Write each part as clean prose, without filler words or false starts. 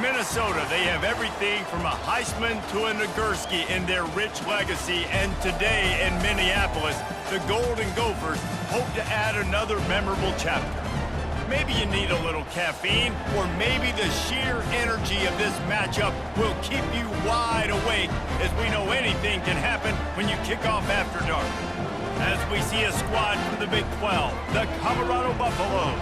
Minnesota, they have everything from a Heisman to a Nagurski in their rich legacy, and today in Minneapolis, the Golden Gophers hope to add another memorable chapter. Maybe you need a little caffeine, or maybe the sheer energy of this matchup will keep you wide awake, as we know anything can happen when you kick off after dark. As we see a squad from the Big 12, the Colorado Buffaloes,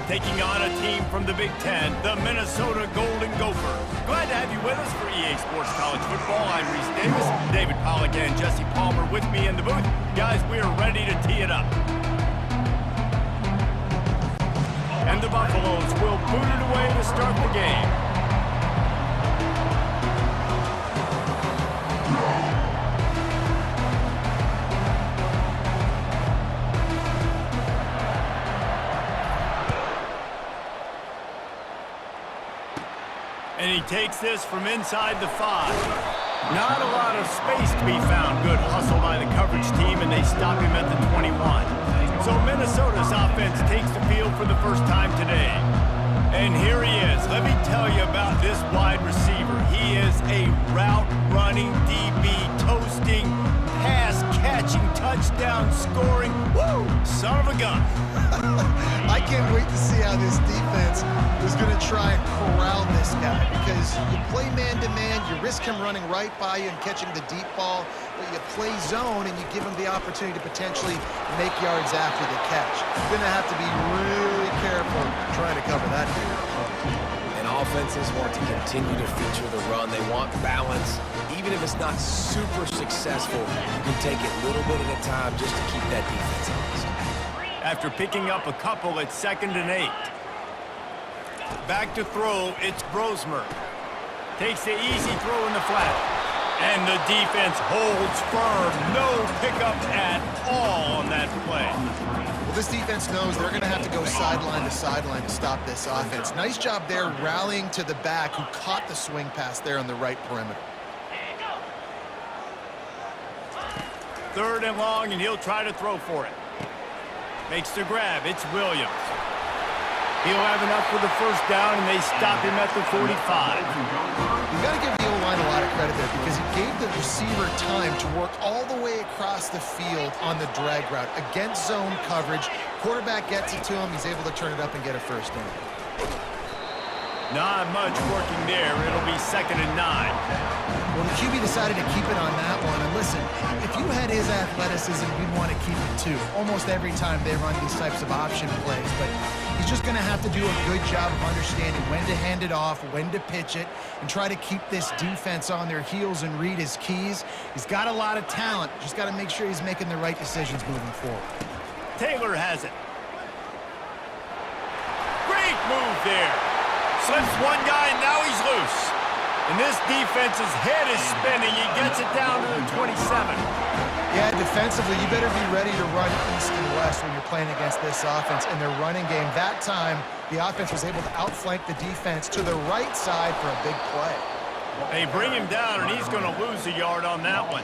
taking on a team from the Big 10, the Minnesota Golden Gophers. Glad to have you with us for EA Sports College Football. I'm Reese Davis, David Pollack and Jesse Palmer with me in the booth. Guys, we are ready to tee it up. And the Buffaloes will boot it away to start the game. And he takes this from inside the 5. Not a lot of space to be found. Good hustle by the coverage team, and they stop him at the 21. So Minnesota's offense takes the field for the first time today. And here he is. Let me tell you about this wide receiver. He is a route-running DB, toasting, pass-catching, touchdown-scoring, woo, son of a gun. I can't wait to see how this defense is going to try and corral this guy, because you play man-to-man, you risk him running right by you and catching the deep ball, but you play zone and you give him the opportunity to potentially make yards after the catch. You're going to have to be really careful trying to cover that dude. And offenses want to continue to feature the run. They want balance. Even if it's not super successful, you can take it little bit at a time just to keep that defense honest. After picking up a couple at 2nd and 8. Back to throw, it's Brosmer. Takes the easy throw in the flat. And the defense holds firm. No pickup at all on that play. Well, this defense knows they're going to have to go sideline to stop this offense. Nice job there rallying to the back, who caught the swing pass there on the right perimeter. 3rd and long, and he'll try to throw for it. Makes the grab. It's Williams. He'll have enough for the first down, and they stop him at the 45. You've got to give the O-line a lot of credit there, because he gave the receiver time to work all the way across the field on the drag route against zone coverage. Quarterback gets it to him. He's able to turn it up and get a first down. Not much working there. It'll be 2nd and 9. Well, the QB decided to keep it on that one. And listen, if you had his athleticism, you'd want to keep it too. Almost every time they run these types of option plays. But he's just going to have to do a good job of understanding when to hand it off, when to pitch it, and try to keep this defense on their heels and read his keys. He's got a lot of talent. Just got to make sure he's making the right decisions moving forward. Taylor has it. Great move there. Slips one guy, and now he's loose. And this defense's head is spinning. He gets it down to the 27. Yeah, defensively, you better be ready to run east and west when you're playing against this offense in their running game. That time, the offense was able to outflank the defense to the right side for a big play. They bring him down, and he's going to lose a yard on that one.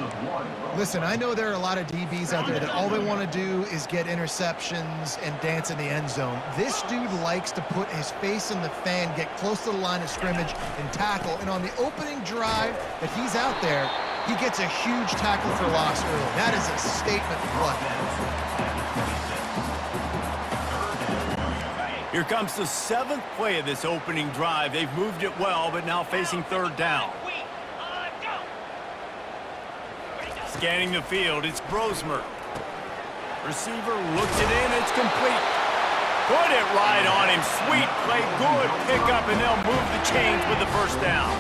Listen, I know there are a lot of DBs out there that all they want to do is get interceptions and dance in the end zone. This dude likes to put his face in the fan, get close to the line of scrimmage, and tackle. And on the opening drive that he's out there, he gets a huge tackle for loss early. That is a statement play. Here comes the 7th play of this opening drive. They've moved it well, but now facing 3rd down. Scanning the field, it's Brosmer. Receiver looks it in, it's complete. Put it right on him. Sweet play, good pickup, and they'll move the chains with the first down.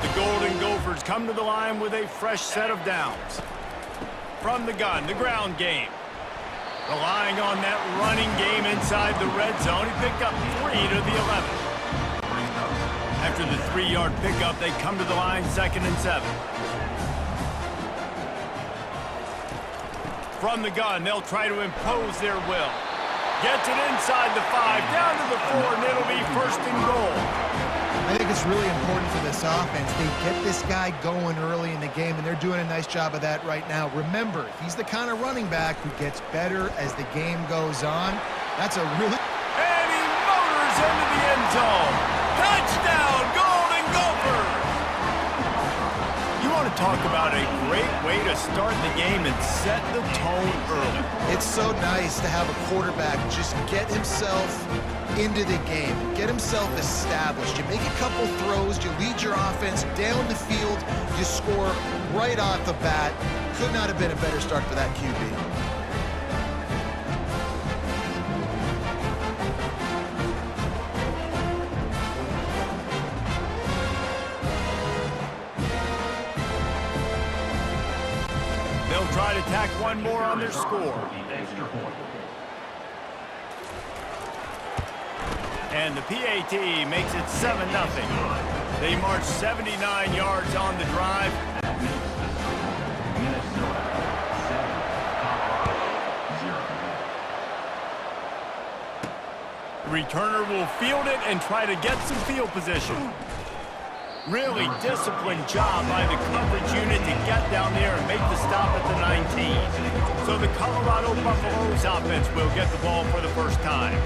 The Golden Gophers come to the line with a fresh set of downs. From the gun, the ground game. Relying on that running game inside the red zone, he picked up 3 to the 11. After the 3-yard pickup, they come to the line 2nd and 7. From the gun, they'll try to impose their will. Gets it inside the 5, down to the 4, and it'll be 1st and goal. I think it's really important for this offense. They get this guy going early in the game, and they're doing a nice job of that right now. Remember, he's the kind of running back who gets better as the game goes on. That's a really... And he motors into the end zone. Touchdown, Golden want to talk about a great way to start the game and set the tone early. It's so nice to have a quarterback just get himself into the game, get himself established. You make a couple throws, you lead your offense down the field, you score right off the bat. Could not have been a better start for that QB. They'll try to tack one more on their score. And the PAT makes it 7-0. They march 79 yards on the drive. The returner will field it and try to get some field position. Really disciplined job by the coverage unit to get down there and make the stop at the 19. So the Colorado Buffaloes offense will get the ball for the first time.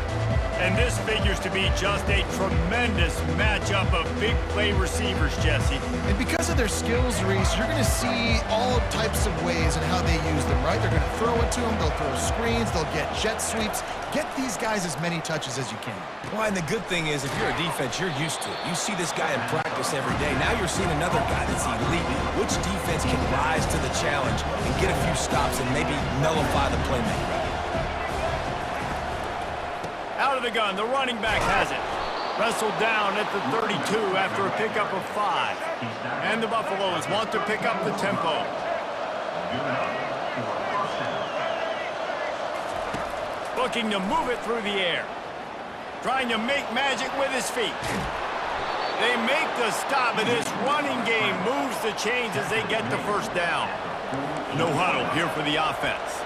And this figures to be just a tremendous matchup of big play receivers, Jesse. And because of their skills, Reese, you're going to see all types of ways and how they use them, right? They're going to throw it to them, they'll throw screens, they'll get jet sweeps. Get these guys as many touches as you can. Well, and the good thing is, if you're a defense, you're used to it. You see this guy in practice every day. Now you're seeing another guy that's elite. Which defense can rise to the challenge and get a few stops and maybe nullify the playmaker? Out of the gun, the running back has it. Wrestled down at the 32 after a pickup of 5. And the Buffaloes want to pick up the tempo. Looking to move it through the air. Trying to make magic with his feet. They make the stop, and this running game moves the chains as they get the first down. No huddle here for the offense.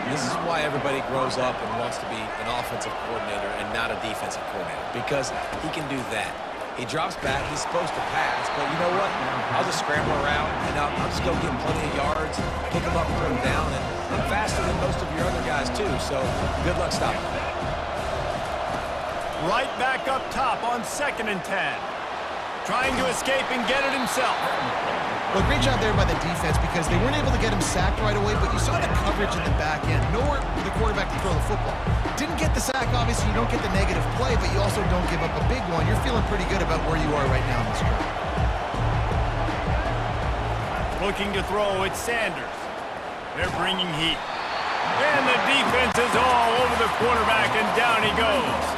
This is why everybody grows up and wants to be an offensive coordinator and not a defensive coordinator, because he can do that. He drops back, he's supposed to pass, but you know what? I'll just scramble around, and I'll just go get plenty of yards, pick him up and put him down, and I'm faster than most of your other guys too, so good luck stopping him. Right back up top on 2nd and 10. Trying to escape and get it himself. Well, great job there by the defense because they weren't able to get him sacked right away, but you saw the coverage in the back end. Nowhere for the quarterback to throw the football. Didn't get the sack, obviously. You don't get the negative play, but you also don't give up a big one. You're feeling pretty good about where you are right now in this drive. Looking to throw, it's Sanders. They're bringing heat. And the defense is all over the quarterback, and down he goes.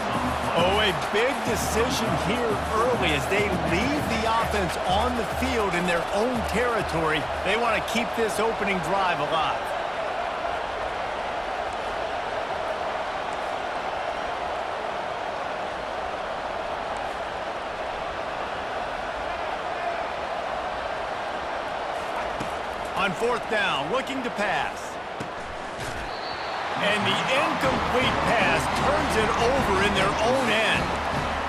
Oh, a big decision here early as they leave the offense on the field in their own territory. They want to keep this opening drive alive. On 4th down, looking to pass. And the incomplete pass turns it over in their own end.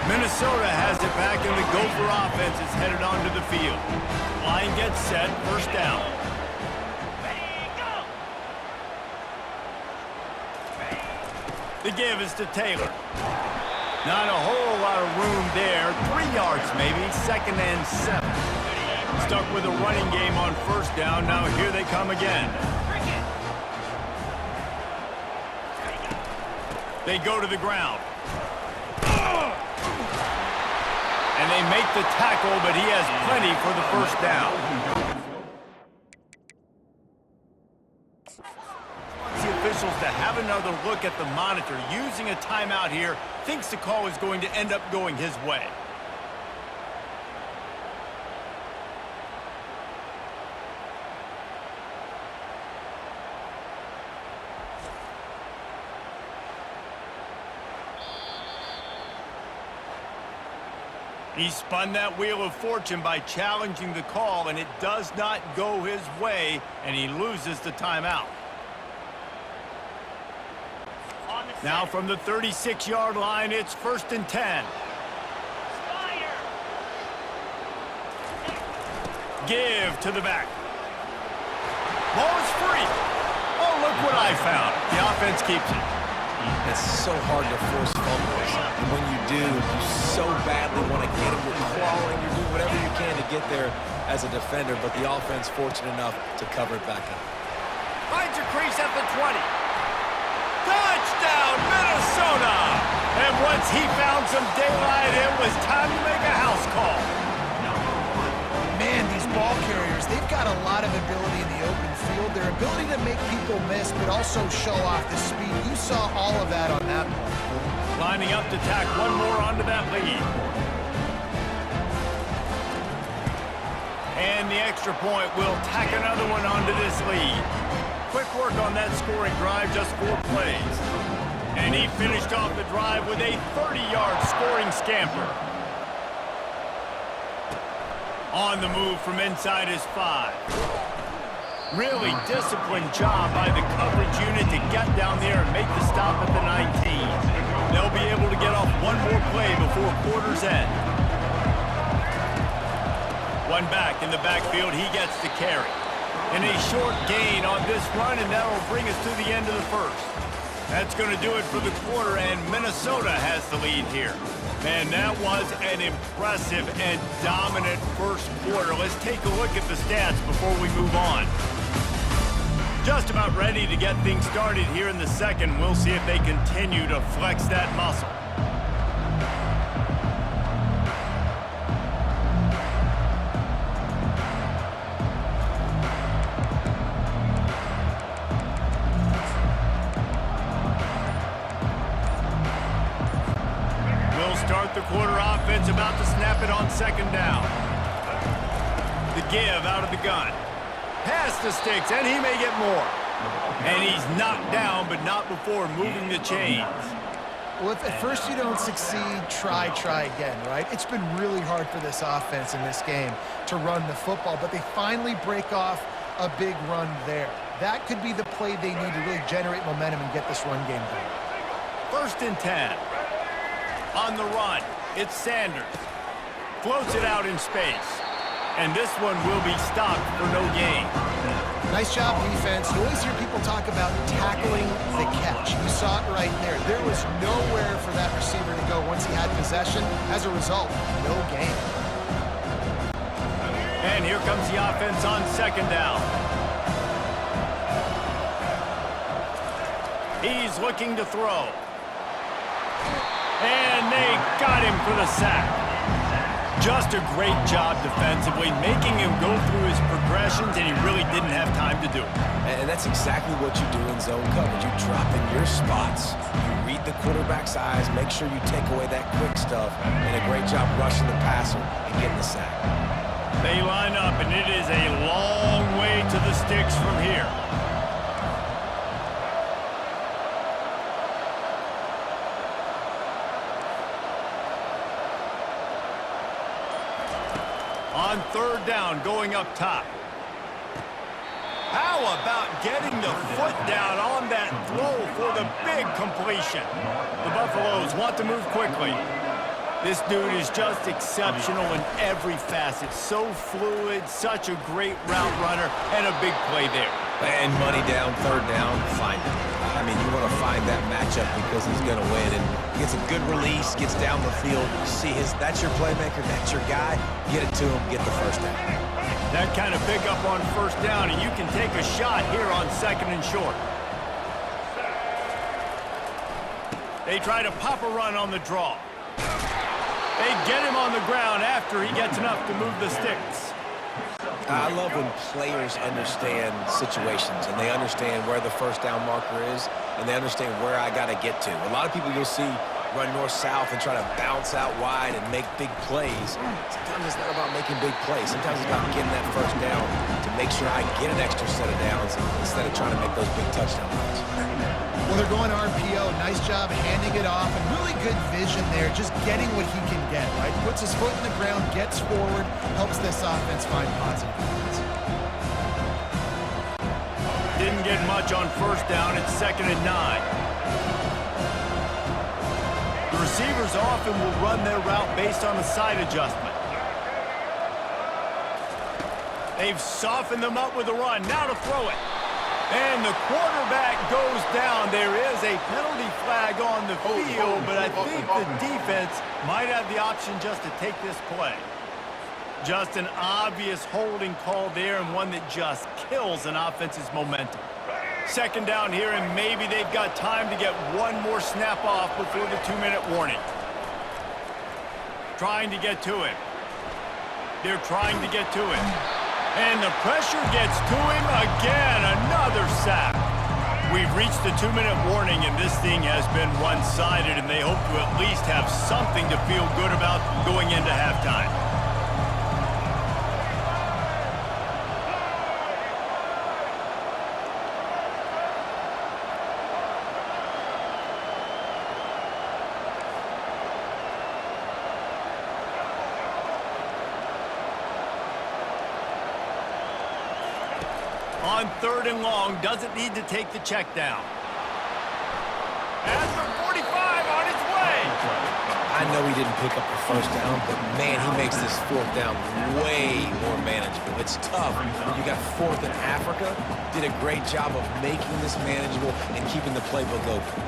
Minnesota has it back, and the Gopher offense is headed onto the field. Line gets set, 1st down. The give is to Taylor. Not a whole lot of room there. 3 yards maybe, 2nd and 7. Stuck with a running game on 1st down. Now here they come again. They go to the ground. And they make the tackle, but he has plenty for the 1st down. The officials to have another look at the monitor using a timeout here. Thinks the call is going to end up going his way. He spun that wheel of fortune by challenging the call, and it does not go his way, and he loses the timeout. Now from the 36-yard line, it's 1st and 10. Give to the back. Ball is free. Oh, look what I found. The offense keeps it. It's so hard to force fumbles. And when you do, you so badly want to get them. You're clawing, you're doing whatever you can to get there as a defender, but the offense fortunate enough to cover it back up. Finds a crease at the 20. Touchdown, Minnesota! And once he found some daylight, it was time to make a house call. Man, these ball carriers, they've got a lot of ability in the open field. Their ability to make people miss, but also show off the speed. You saw all of that on that play. Lining up to tack one more onto that lead. And the extra point will tack another one onto this lead. Quick work on that scoring drive, just 4 plays. And he finished off the drive with a 30-yard scoring scamper. On the move from inside his 5. Really disciplined job by the coverage unit to get down there and make the stop at the 19. They'll be able to get off one more play before quarter's end. One back in the backfield, he gets the carry. And a short gain on this run, and that'll bring us to the end of the first. That's going to do it for the quarter, and Minnesota has the lead here. Man, that was an impressive and dominant first quarter. Let's take a look at the stats before we move on. Just about ready to get things started here in the second. We'll see if they continue to flex that muscle. Start the quarter offense, about to snap it on second down. The give out of the gun. Pass to Sticks, and he may get more. And he's knocked down, but not before moving the chains. Well, if at first you don't succeed, try again, right? It's been really hard for this offense in this game to run the football, but they finally break off a big run there. That could be the play they need to really generate momentum and get this run game going. 1st and 10. On the run, it's Sanders. Floats it out in space. And this one will be stopped for no gain. Nice job, defense. You always hear people talk about tackling the catch. You saw it right there. There was nowhere for that receiver to go once he had possession. As a result, no gain. And here comes the offense on second down. He's looking to throw. And they got him for the sack. Just a great job defensively, making him go through his progressions, and he really didn't have time to do it. And that's exactly what you do in zone coverage. You drop in your spots, you read the quarterback's eyes, make sure you take away that quick stuff, and a great job rushing the passer and getting the sack. They line up, and it is a long way to the sticks from here. On third down, going up top. How about getting the foot down on that throw for the big completion? The Buffaloes want to move quickly. This dude is just exceptional in every facet. So fluid, such a great route runner, and a big play there. And money down, third down, find him. I mean, you want to find that matchup because he's going to win. And he gets a good release, gets down the field. You see that's your playmaker, that's your guy. Get it to him, get the first down. That kind of pickup on first down, and you can take a shot here on second and short. They try to pop a run on the draw. They get him on the ground after he gets enough to move the sticks. I love when players understand situations and they understand where the first down marker is and they understand where I got to get to. A lot of people you'll see run north-south and try to bounce out wide and make big plays. Sometimes it's not about making big plays. Sometimes it's about getting that first down to make sure I get an extra set of downs instead of trying to make those big touchdown runs. Well, they're going RPO. Nice job handing it off, and really good vision there, just getting what he can get, right? Puts his foot in the ground, gets forward, helps this offense find positive points. Didn't get much on first down. It's 2nd and 9. The receivers often will run their route based on a side adjustment. They've softened them up with a run. Now to throw it. And the quarterback goes down. There is a penalty flag on the field, but I think the defense might have the option just to take this play. Just an obvious holding call there, and one that just kills an offense's momentum. Second down here, and maybe they've got time to get one more snap off before the 2-minute warning. Trying to get to him. They're trying to get to him. And the pressure gets to him again. Another sack. We've reached the 2-minute warning, and this thing has been one-sided, and they hope to at least have something to feel good about going into halftime. On 3rd and long, doesn't need to take the check down. At the 45, on his way. I know he didn't pick up the first down, but man, he makes this 4th down way more manageable. It's tough when you got 4th in Africa. Did a great job of making this manageable and keeping the playbook open.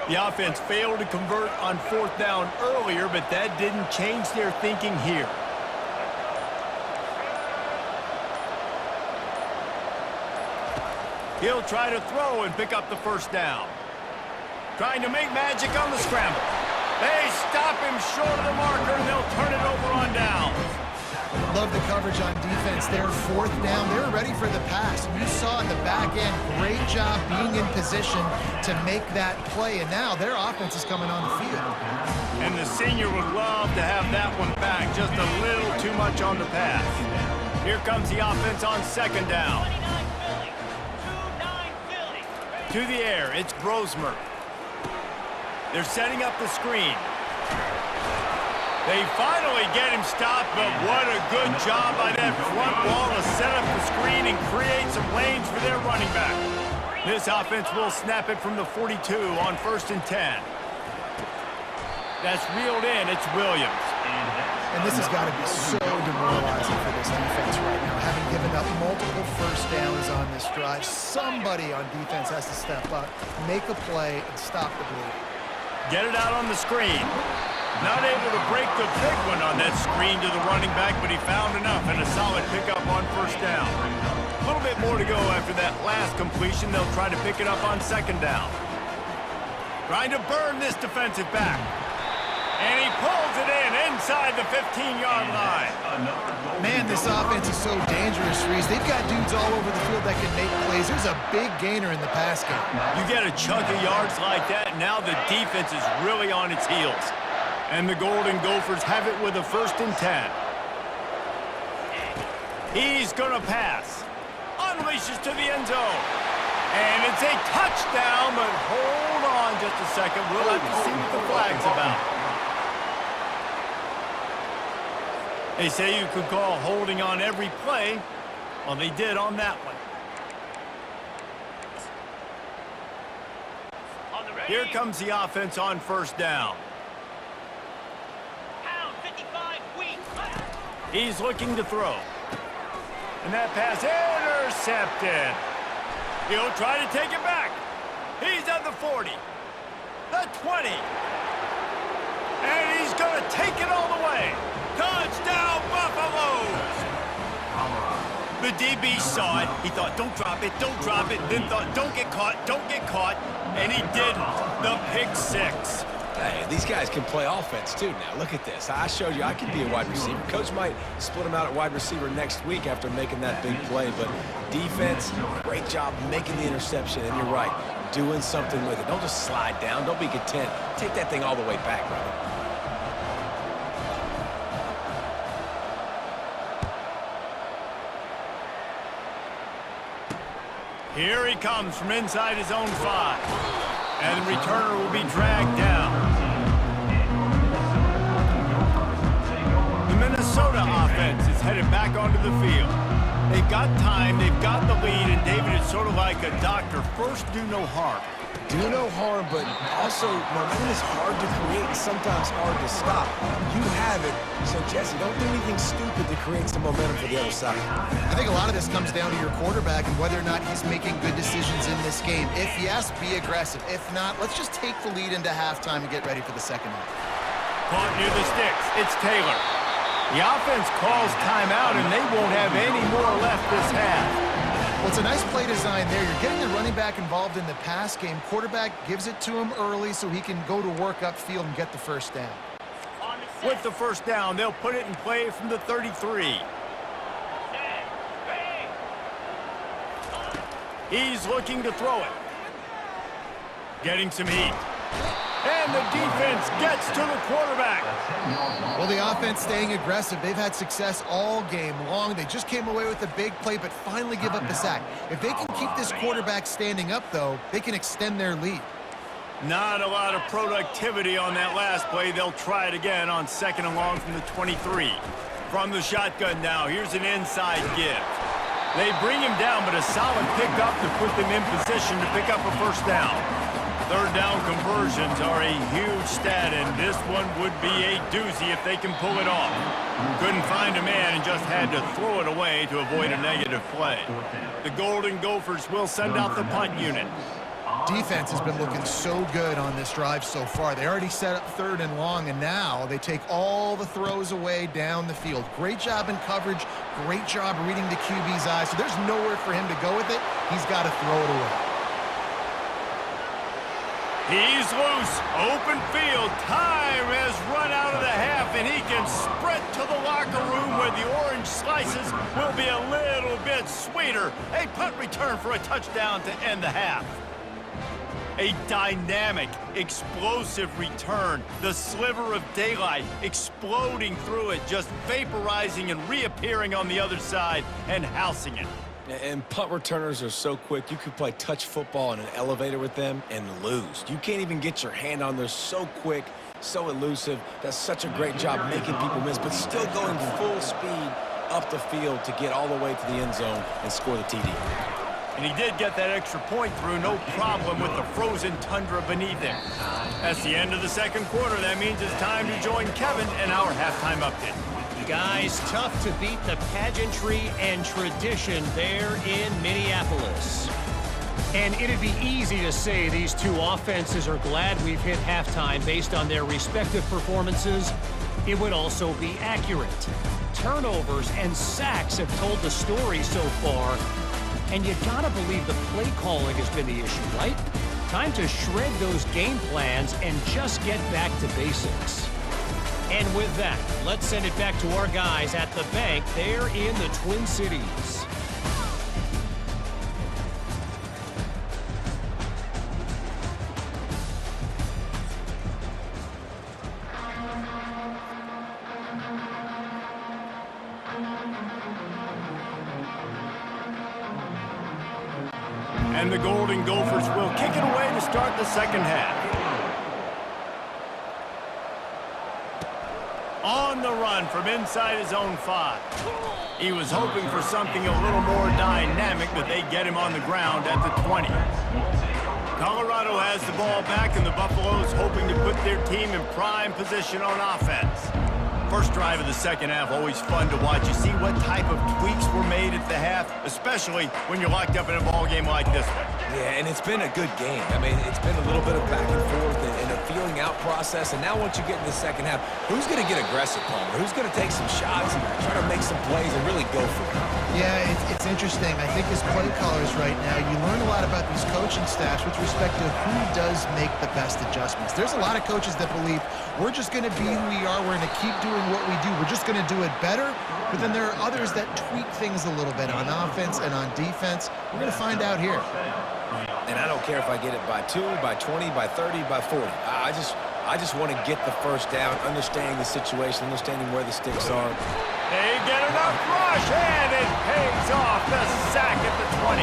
The offense failed to convert on 4th down earlier, but that didn't change their thinking here. He'll try to throw and pick up the 1st down. Trying to make magic on the scramble. They stop him short of the marker, and they'll turn it over on downs. Love the coverage on defense there. 4th down, they're ready for the pass. You saw in the back end, great job being in position to make that play, and now their offense is coming on the field. And the senior would love to have that one back, just a little too much on the pass. Here comes the offense on 2nd down. To the air, it's Brosmer. They're setting up the screen. They finally get him stopped, but what a good job by that front wall to set up the screen and create some lanes for their running back. This offense will snap it from the 42 on 1st and 10. That's reeled in. It's Williams. And this has got to be so demoralizing for this defense right now. Having given up multiple 1st downs on this drive, somebody on defense has to step up, make a play, and stop the bleed. Get it out on the screen. Not able to break the big one on that screen to the running back, but he found enough and a solid pickup on 1st down. A little bit more to go after that last completion. They'll try to pick it up on 2nd down. Trying to burn this defensive back. And he pulls it in inside the 15-yard line. Man, this offense is so dangerous, Reese. They've got dudes all over the field that can make plays. There's a big gainer in the pass game. You get a chunk of yards like that, now the defense is really on its heels. And the Golden Gophers have it with a 1st and 10. He's going to pass. Unleashes to the end zone. And it's a touchdown, but hold on just a second. We'll have to see what the flag's about. They say you could call holding on every play. Well, they did on that one. Here comes the offense on 1st down. He's looking to throw. And that pass intercepted. He'll try to take it back. He's at the 40. The 20. And he's going to take it all the way. Touchdown, Buffaloes! The DB saw it. He thought, don't drop it, don't drop it. Then thought, don't get caught, don't get caught. And he didn't. The pick 6. Hey, these guys can play offense, too, now. Look at this. I showed you I can be a wide receiver. Coach might split him out at wide receiver next week after making that big play. But defense, great job making the interception. And you're right, doing something with it. Don't just slide down. Don't be content. Take that thing all the way back, brother. Here he comes from inside his own 5. And the returner will be dragged down. The Minnesota offense is headed back onto the field. They've got time, they've got the lead, and David is sort of like a doctor. First, do no harm. Do no harm, but also momentum is hard to create and sometimes hard to stop. You have it, so Jesse, don't do anything stupid to create some momentum for the other side. I think a lot of this comes down to your quarterback and whether or not he's making good decisions in this game. If yes, be aggressive. If not, let's just take the lead into halftime and get ready for the second half. Caught near the sticks. It's Taylor. The offense calls timeout, and they won't have any more left this half. Well, it's a nice play design there. You're getting the running back involved in the pass game. Quarterback gives it to him early so he can go to work upfield and get the first down. With the first down, they'll put it in play from the 33. He's looking to throw it. Getting some heat. And the defense gets to the quarterback. Well, the offense staying aggressive. They've had success all game long. They just came away with a big play, but finally give up the sack. If they can keep this quarterback standing up, though, they can extend their lead. Not a lot of productivity on that last play. They'll try it again on 2nd and long from the 23. From the shotgun now, here's an inside give. They bring him down, but a solid pickup to put them in position to pick up a first down. Third down conversions are a huge stat, and this one would be a doozy if they can pull it off. Couldn't find a man and just had to throw it away to avoid a negative play. The Golden Gophers will send out the punt unit. Defense has been looking so good on this drive so far. They already set up 3rd and long, and now they take all the throws away down the field. Great job in coverage, great job reading the QB's eyes, so there's nowhere for him to go with it. He's got to throw it away. He's loose. Open field. Time has run out of the half, and he can sprint to the locker room where the orange slices will be a little bit sweeter. A punt return for a touchdown to end the half. A dynamic, explosive return. The sliver of daylight exploding through it, just vaporizing and reappearing on the other side and housing it. And punt returners are so quick. You could play touch football in an elevator with them and lose. You can't even get your hand on. They're so quick, so elusive. Does such a great job making people miss, but still going full speed up the field to get all the way to the end zone and score the TD. And he did get that extra point through, no problem with the frozen tundra beneath him. That's the end of the second quarter. That means it's time to join Kevin in our halftime update. Guys, tough to beat the pageantry and tradition there in Minneapolis. And it'd be easy to say these two offenses are glad we've hit halftime based on their respective performances. It would also be accurate. Turnovers and sacks have told the story so far. And you gotta believe the play calling has been the issue, right? Time to shred those game plans and just get back to basics. And with that, let's send it back to our guys at the bank there in the Twin Cities. And the Golden Gophers will kick it away to start the second half. On the run from inside his own 5. He was hoping for something a little more dynamic, but they get him on the ground at the 20. Colorado has the ball back, and the Buffaloes hoping to put their team in prime position on offense. First drive of the second half, always fun to watch. You see what type of tweaks were made at the half, especially when you're locked up in a ball game like this one. Yeah, and it's been a good game. I mean, it's been a little bit of back and forth and a feeling out process. And now once you get in the second half, who's going to get aggressive, Palmer? Who's going to take some shots and try to make some plays and really go for it? Yeah, it's interesting. I think as play callers right now, you learn a lot about these coaching staffs with respect to who does make the best adjustments. There's a lot of coaches that believe we're just going to be who we are. We're going to keep doing what we do. We're just going to do it better. But then there are others that tweak things a little bit on offense and on defense. We're going to find out here. And I don't care if I get it by 2, by 20, by 30, by 40. I just want to get the first down, understanding the situation, understanding where the sticks are. They get enough rush, and it pays off the sack at the 20.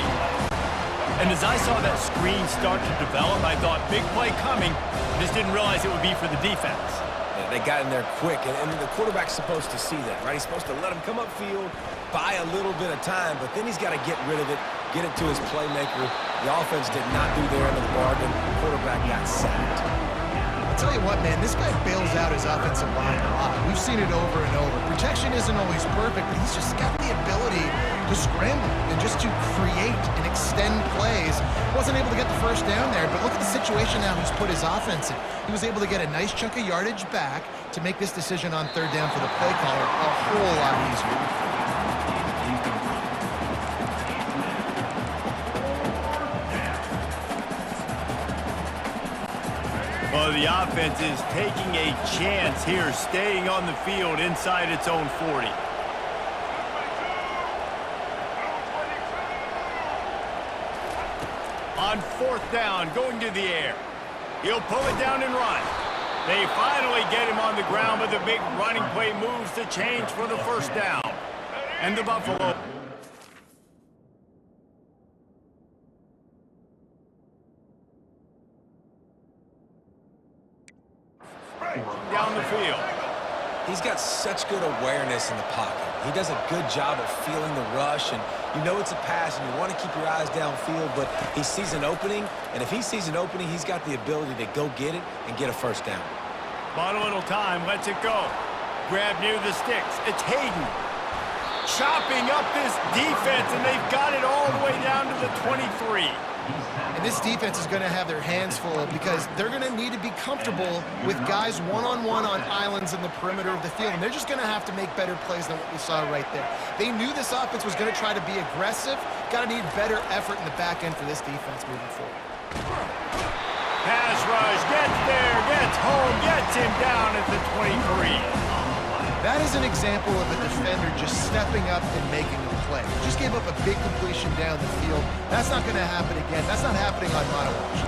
And as I saw that screen start to develop, I thought, big play coming. Just didn't realize it would be for the defense. Yeah, they got in there quick, and the quarterback's supposed to see that, right? He's supposed to let him come upfield, buy a little bit of time, but then he's got to get rid of it get it to his playmaker. The offense did not do their end of the bargain. Quarterback got sacked. I'll tell you what, man, this guy bails out his offensive line a lot. We've seen it over and over. Protection isn't always perfect, but he's just got the ability to scramble and just to create and extend plays. Wasn't able to get the first down there, but look at the situation now he's put his offense in. He was able to get a nice chunk of yardage back to make this decision on third down for the play caller a whole lot easier. Well, the offense is taking a chance here, staying on the field inside its own 40. On fourth down, going to the air. He'll pull it down and run. They finally get him on the ground, but the big running play moves the change for the first down. And the Buffalo. Down the field. He's got such good awareness in the pocket. He does a good job of feeling the rush, and you know it's a pass, and you want to keep your eyes downfield, but he sees an opening, and if he sees an opening, he's got the ability to go get it and get a first down. Bought a little time, lets it go. Grab near the sticks. It's Hayden. Chopping up this defense, and they've got it all the way down to the 23. And this defense is going to have their hands full because they're going to need to be comfortable with guys one-on-one on islands in the perimeter of the field. And they're just going to have to make better plays than what we saw right there. They knew this offense was going to try to be aggressive. Got to need better effort in the back end for this defense moving forward. Pass rush, gets there, gets home, gets him down at the 23. That is an example of a defender just stepping up and making a play. Just gave up a big completion down the field. That's not going to happen again. That's not happening on monowatch.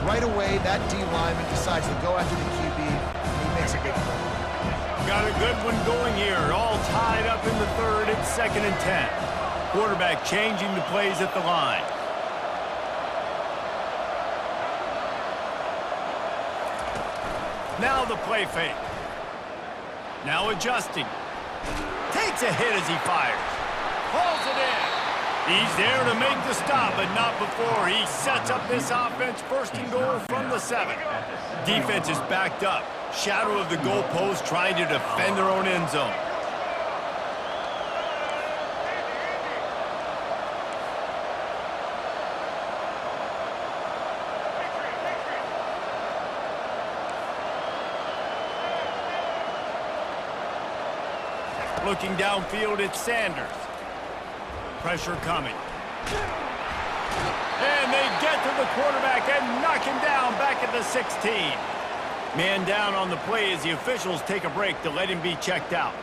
Right away, that D lineman decides to go after the QB, and he makes a big play. Got a good one going here. All tied up in the third. It's 2nd and 10. Quarterback changing the plays at the line. Now the play fake. Now adjusting. Takes a hit as he fires. Pulls it in. He's there to make the stop, but not before he sets up this offense 1st and goal from the 7. Defense is backed up. Shadow of the goalpost trying to defend their own end zone. Looking downfield, it's Sanders. Pressure coming. And they get to the quarterback and knock him down back at the 16. Man down on the play as the officials take a break to let him be checked out.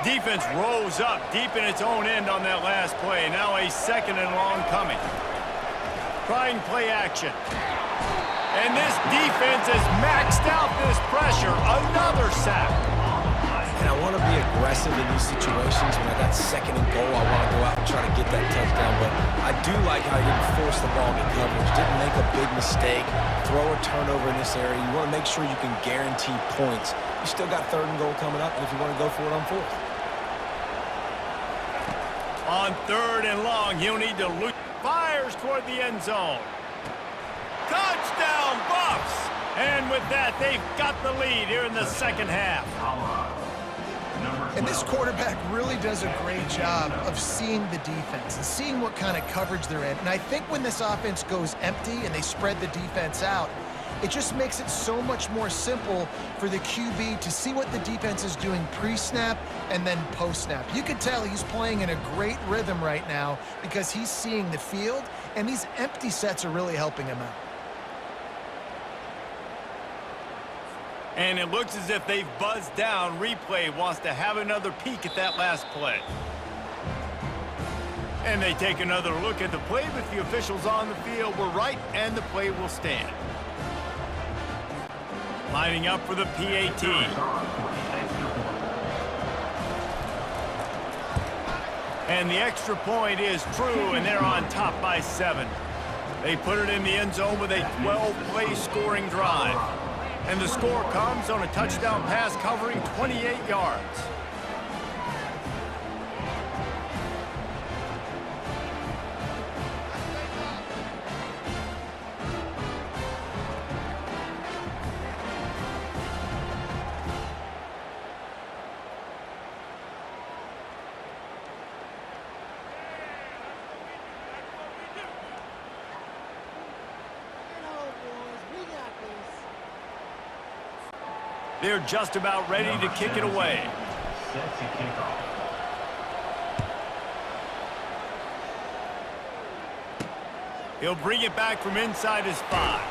Defense rose up deep in its own end on that last play. Now a 2nd and long coming. Trying play action. And this defense has maxed out this pressure. Another sack. And I want to be aggressive in these situations. When I got 2nd and goal, I want to go out and try to get that touchdown. But I do like how he didn't force the ball into coverage. Didn't make a big mistake. Throw a turnover in this area. You want to make sure you can guarantee points. You still got 3rd and goal coming up. And if you want to go for it on 4th. On 3rd and long, he'll need to loop. Fires toward the end zone. Touchdown, Buffs! And with that, they've got the lead here in the 2nd half. And this quarterback really does a great job of seeing the defense and seeing what kind of coverage they're in. And I think when this offense goes empty and they spread the defense out, it just makes it so much more simple for the QB to see what the defense is doing pre-snap and then post-snap. You can tell he's playing in a great rhythm right now because he's seeing the field, and these empty sets are really helping him out. And it looks as if they've buzzed down. Replay wants to have another peek at that last play. And they take another look at the play, but the officials on the field were right, and the play will stand. Lining up for the PAT. And the extra point is true, and they're on top by 7. They put it in the end zone with a 12-play scoring drive. And the score comes on a touchdown pass covering 28 yards. They're just about ready to kick it away. He'll bring it back from inside his 5.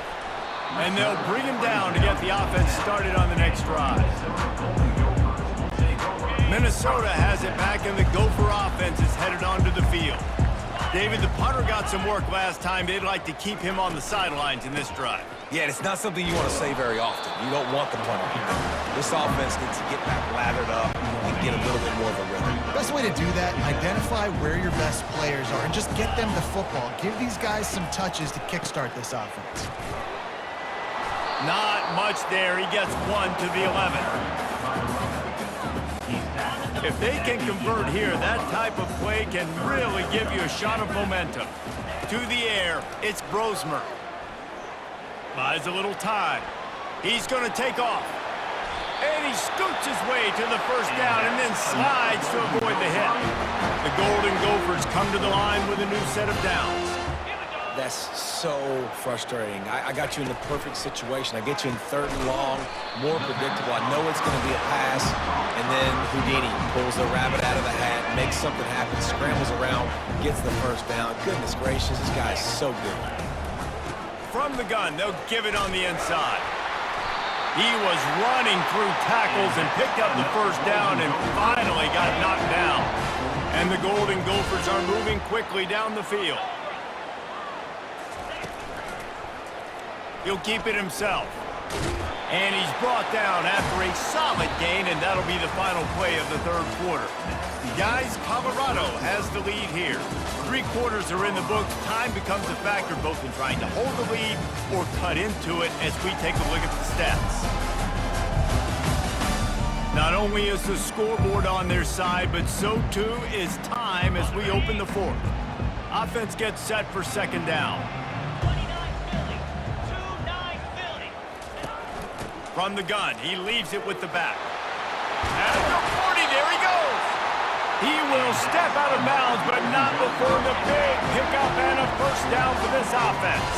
And they'll bring him down to get the offense started on the next drive. Minnesota has it back, and the Gopher offense is headed onto the field. David, the punter got some work last time. They'd like to keep him on the sidelines in this drive. Yeah, it's not something you want to say very often. You don't want the punter here. This offense needs to get back lathered up and get a little bit more of a rhythm. Best way to do that, identify where your best players are and just get them the football. Give these guys some touches to kickstart this offense. Not much there. He gets 1 to the 11. If they can convert here, that type of play can really give you a shot of momentum. To the air, it's Brosmer. Buys a little time. He's going to take off. And he scoots his way to the first down and then slides to avoid the hit. The Golden Gophers come to the line with a new set of downs. That's so frustrating. I got you in the perfect situation. I get you in 3rd and long, more predictable. I know it's going to be a pass, and then Houdini pulls the rabbit out of the hat, makes something happen, scrambles around, gets the first down. Goodness gracious, this guy's so good. From the gun, they'll give it on the inside. He was running through tackles and picked up the first down and finally got knocked down. And the Golden Gophers are moving quickly down the field. He'll keep it himself. And he's brought down after a solid gain, and that'll be the final play of the 3rd quarter. Guys, Colorado has the lead here. 3 quarters are in the books. Time becomes a factor both in trying to hold the lead or cut into it as we take a look at the stats. Not only is the scoreboard on their side, but so too is time as we open the 4th. Offense gets set for 2nd down. From the gun, he leaves it with the back. At the 40, there he goes. He will step out of bounds, but not before the big pickup and a first down for this offense.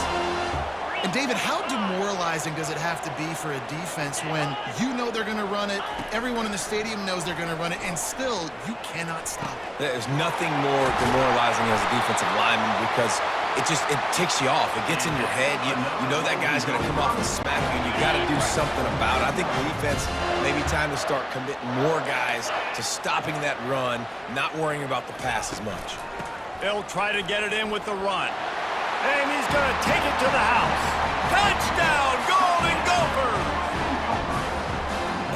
And David, how demoralizing does it have to be for a defense when you know they're going to run it, everyone in the stadium knows they're going to run it, and still you cannot stop it? There's nothing more demoralizing as a defensive lineman because it ticks you off. It gets in your head. You know that guy's going to come off and smack you, and you got to do something about it. I think the defense may be time to start committing more guys to stopping that run, not worrying about the pass as much. They'll try to get it in with the run. And he's going to take it to the house. Touchdown, Golden Gophers!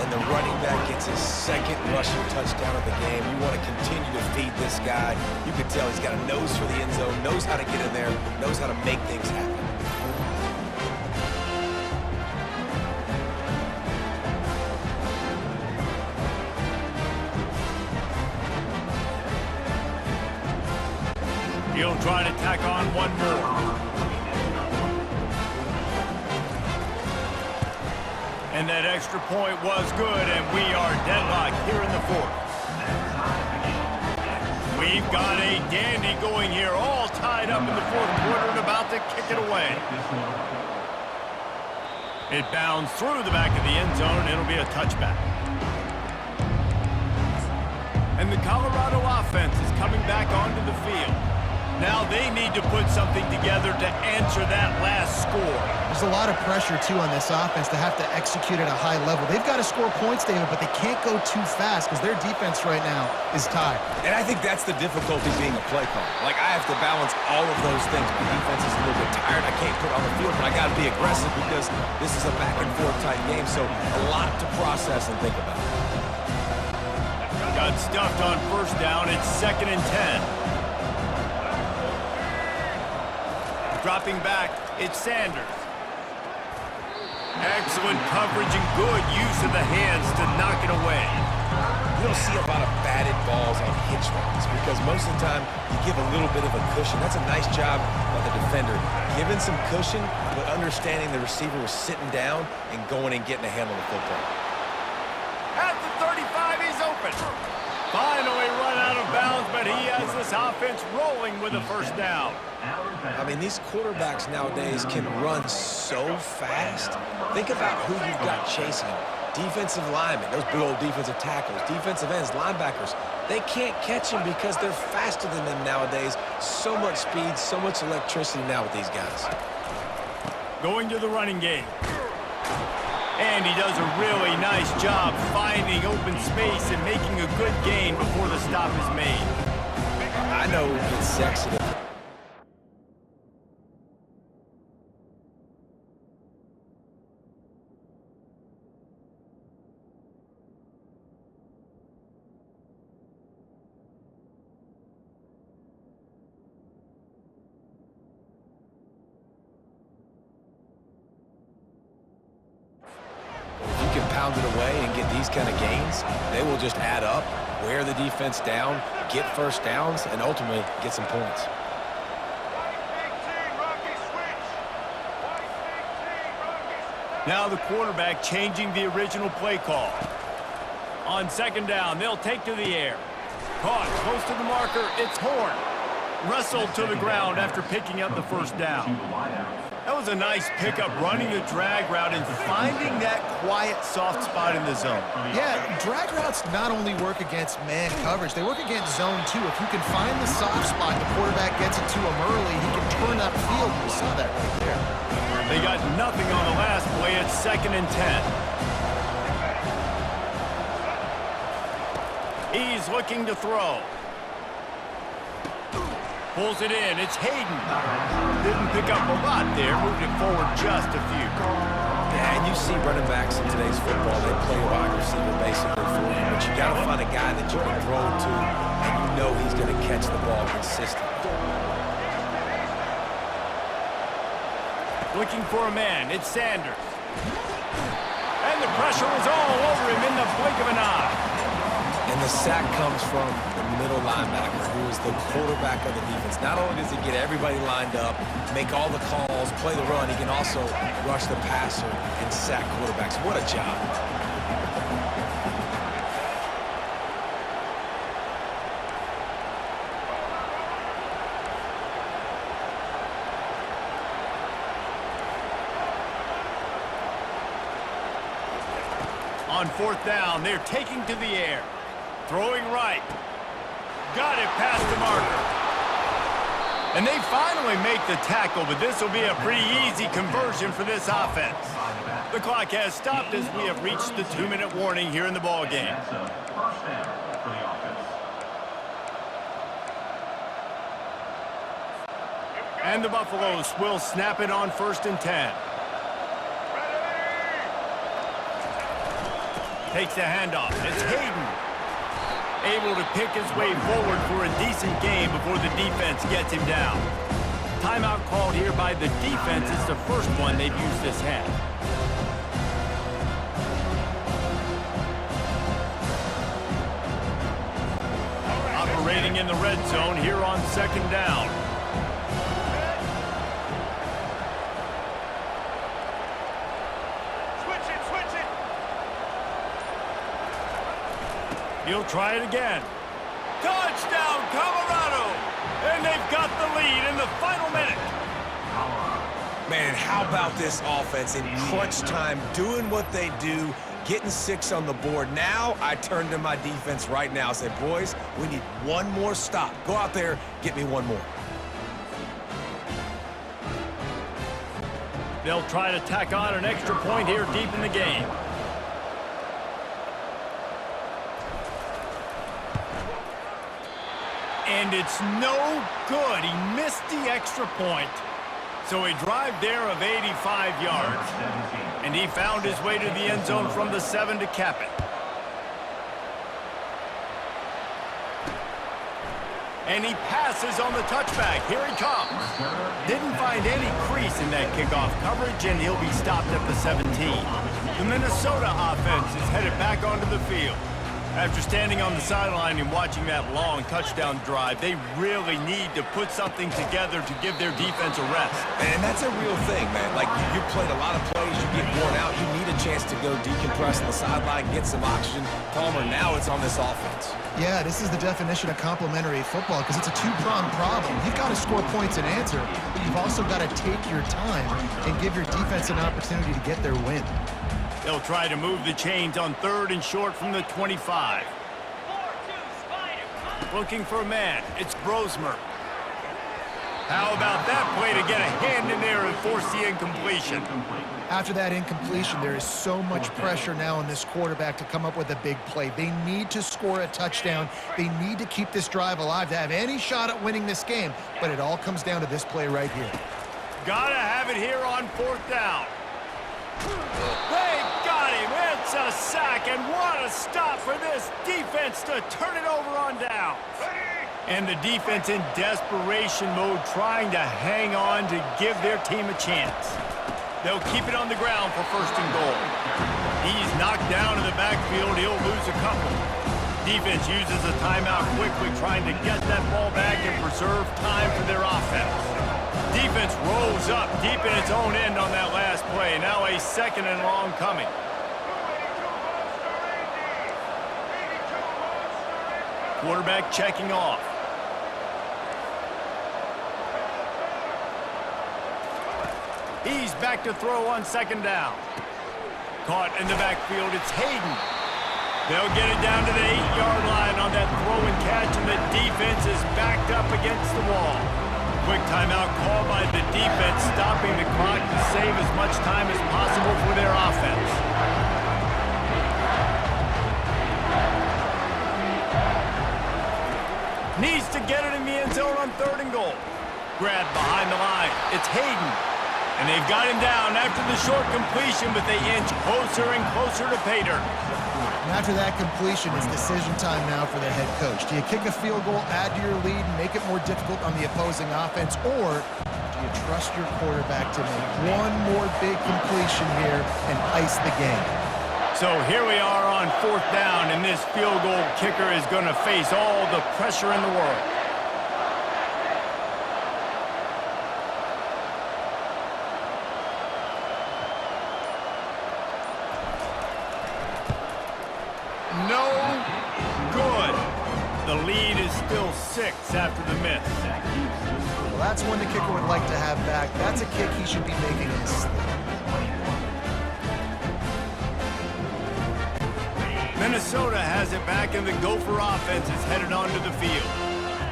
And the running back gets his 2nd rushing touchdown of the game. You want to continue to feed this guy. You can tell he's got a nose for the end zone, knows how to get in there, knows how to make things happen. He'll try to tack on one more. And that extra point was good, and we are deadlocked here in the 4th. We've got a dandy going here, all tied up in the 4th quarter and about to kick it away. It bounds through the back of the end zone, and it'll be a touchback. And the Colorado offense is coming back onto the field. Now they need to put something together to answer that last score. There's a lot of pressure, too, on this offense to have to execute at a high level. They've got to score points, David, but they can't go too fast because their defense right now is tired. And I think that's the difficulty being a play caller. Like, I have to balance all of those things. My defense is a little bit tired. I can't put on the field, but I got to be aggressive because this is a back-and-forth type game, so a lot to process and think about. Got stuffed on first down. It's 2nd and 10. Dropping back, it's Sanders. Excellent coverage and good use of the hands to knock it away. You don't see a lot of batted balls on hitch runs because most of the time you give a little bit of a cushion. That's a nice job by the defender, giving some cushion, but understanding the receiver was sitting down and going and getting a handle on the football. At the 35, he's open. Finally run out of bounds, but he has this offense rolling with a first down. I mean, these quarterbacks nowadays can run so fast. Think about who you've got chasing them. Defensive linemen, those big old defensive tackles, defensive ends, linebackers. They can't catch them because they're faster than them nowadays. So much speed, so much electricity now with these guys. Going to the running game. And he does a really nice job finding open space and making a good gain before the stop is made. I know it's sexy. Pound it away and get these kind of gains, they will just add up, wear the defense down, get first downs, and ultimately get some points. Now the quarterback changing the original play call. On second down, they'll take to the air. Caught close to the marker, it's Horn. Wrestled to the ground after picking up the first down. That was a nice pickup, running a drag route and finding that quiet, soft spot in the zone. Yeah, drag routes not only work against man coverage, they work against zone too. If you can find the soft spot, the quarterback gets it to him early, he can turn that field. We saw that right there. They got nothing on the last play. It's 2nd and 10. He's looking to throw. Pulls it in. It's Hayden. Didn't pick up a lot there. Moved it forward just a few. Yeah, and you see running backs in today's football, they play wide receiver basically for you. But you got to find a guy that you can throw to, and you know he's going to catch the ball consistently. Looking for a man. It's Sanders. And the pressure was all over him in the blink of an eye. And the sack comes from the middle linebacker, who is the quarterback of the defense. Not only does he get everybody lined up, make all the calls, play the run, he can also rush the passer and sack quarterbacks. What a job. On 4th down, they're taking to the air. Throwing right. Got it past the marker. And they finally make the tackle, but this will be a pretty easy conversion for this offense. The clock has stopped as we have reached the 2-minute warning here in the ball game. And the Buffaloes will snap it on 1st and 10. Takes the handoff. It's Hayden. Able to pick his way forward for a decent game before the defense gets him down. Timeout called here by the defense. It's the first one they've used this half. Operating in the red zone here on 2nd down. He'll try it again. Touchdown, Colorado! And they've got the lead in the final minute. Man, how about this offense in crunch time, doing what they do, getting 6 on the board. Now I turn to my defense right now and say, boys, we need one more stop. Go out there, get me one more. They'll try to tack on an extra point here deep in the game. And it's no good. He missed the extra point. So a drive there of 85 yards. And he found his way to the end zone from the 7 to cap it. And he passes on the touchback. Here he comes. Didn't find any crease in that kickoff coverage, and he'll be stopped at the 17. The Minnesota offense is headed back onto the field. After standing on the sideline and watching that long touchdown drive, they really need to put something together to give their defense a rest. And that's a real thing, man. Like, you played a lot of plays, you get worn out, you need a chance to go decompress on the sideline, get some oxygen. Palmer, now it's on this offense. Yeah, this is the definition of complementary football because it's a two-pronged problem. You've got to score points and answer, but you've also got to take your time and give your defense an opportunity to get their win. They'll try to move the chains on 3rd and short from the 25. Looking for a man. It's Brosmer. How about that play to get a hand in there and force the incompletion? After that incompletion, there is so much pressure now on this quarterback to come up with a big play. They need to score a touchdown. They need to keep this drive alive to have any shot at winning this game, but it all comes down to this play right here. Gotta have it here on 4th down. They got him. It's a sack, and what a stop for this defense to turn it over on down. And the defense in desperation mode, trying to hang on to give their team a chance. They'll keep it on the ground for 1st and goal. He's knocked down in the backfield. He'll lose a couple. Defense uses a timeout quickly, trying to get that ball back and preserve time for their offense. Defense rolls up deep in its own end on that last play. Now a 2nd and long coming. Quarterback checking off. He's back to throw on 2nd down. Caught in the backfield, it's Hayden. They'll get it down to the 8-yard line on that throw and catch, and the defense is backed up against the wall. Quick timeout call by the defense, stopping the clock to save as much time as possible for their offense. Needs to get it in the end zone on 3rd and goal. Grabbed behind the line. It's Hayden. And they've got him down after the short completion, but they inch closer and closer to pay dirt. And after that completion, it's decision time now for the head coach. Do you kick a field goal, add to your lead, and make it more difficult on the opposing offense, or do you trust your quarterback to make one more big completion here and ice the game? So here we are on 4th down, and this field goal kicker is going to face all the pressure in the world. No good. The lead is still 6 after the miss. Well, that's one the kicker would like to have back. That's a kick he should be making in his sleep. Minnesota has it back, and the Gopher offense is headed onto the field.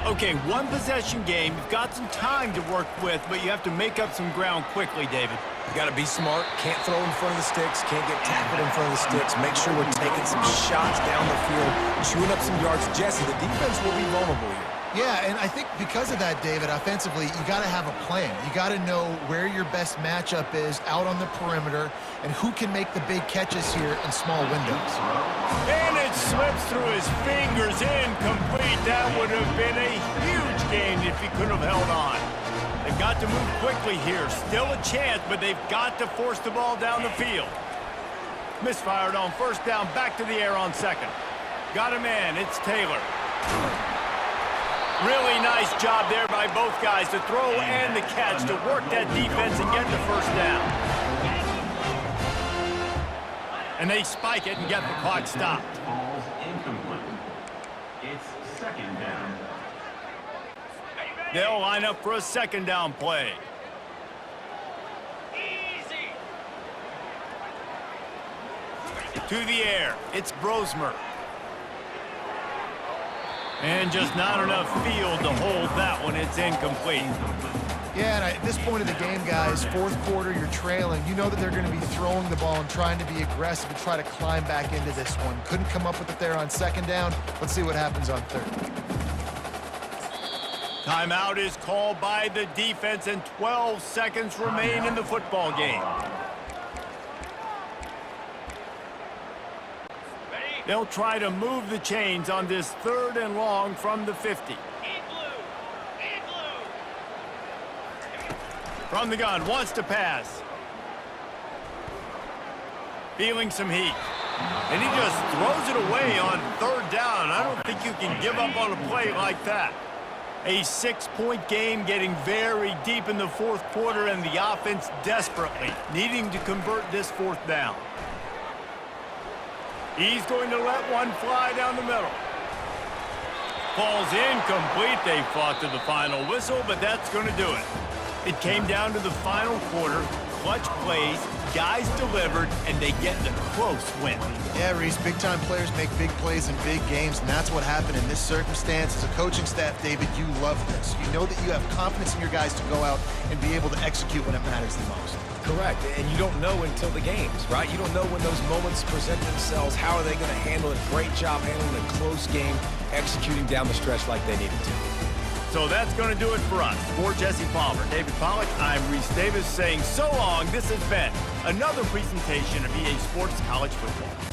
Okay, 1 possession game. You've got some time to work with, but you have to make up some ground quickly, David. You got to be smart. Can't throw in front of the sticks. Can't get tackled in front of the sticks. Make sure we're taking some shots down the field, chewing up some yards. Jesse, the defense will be vulnerable here. Yeah, and I think because of that, David, offensively, you got to have a plan. You got to know where your best matchup is out on the perimeter and who can make the big catches here in small windows. And it slips through his fingers, incomplete. That would have been a huge gain if he could have held on. They've got to move quickly here. Still a chance, but they've got to force the ball down the field. Misfired on 1st down, back to the air on 2nd. Got a man, it's Taylor. Really nice job there by both guys to throw and the catch to work that defense and get the 1st down. And they spike it and get the clock stopped. Ball's incomplete. It's 2nd down. They'll line up for a 2nd down play. Easy. To the air, it's Brosmer. And just not enough field to hold that one. It's incomplete. Yeah, and at this point of the game, guys, 4th quarter, you're trailing. You know that they're going to be throwing the ball and trying to be aggressive and try to climb back into this one. Couldn't come up with it there on 2nd down. Let's see what happens on 3rd. Timeout is called by the defense, and 12 seconds remain in the football game. They'll try to move the chains on this 3rd and long from the 50. From the gun, wants to pass. Feeling some heat. And he just throws it away on third down. I don't think you can give up on a play like that. A 6-point game getting very deep in the fourth quarter, and the offense desperately needing to convert this fourth down. He's going to let one fly down the middle. Falls incomplete. They fought to the final whistle, but that's going to do it. It came down to the final quarter. Clutch plays, guys delivered, and they get the close win. Yeah, Reese, big-time players make big plays in big games, and that's what happened in this circumstance. As a coaching staff, David, you love this. You know that you have confidence in your guys to go out and be able to execute when it matters the most. Correct, and you don't know until the games, right? You don't know when those moments present themselves. How are they going to handle it? Great job handling a close game, executing down the stretch like they needed to. So that's going to do it for us. For Jesse Palmer, David Pollack, I'm Reese Davis saying so long. This has been another presentation of EA Sports College Football.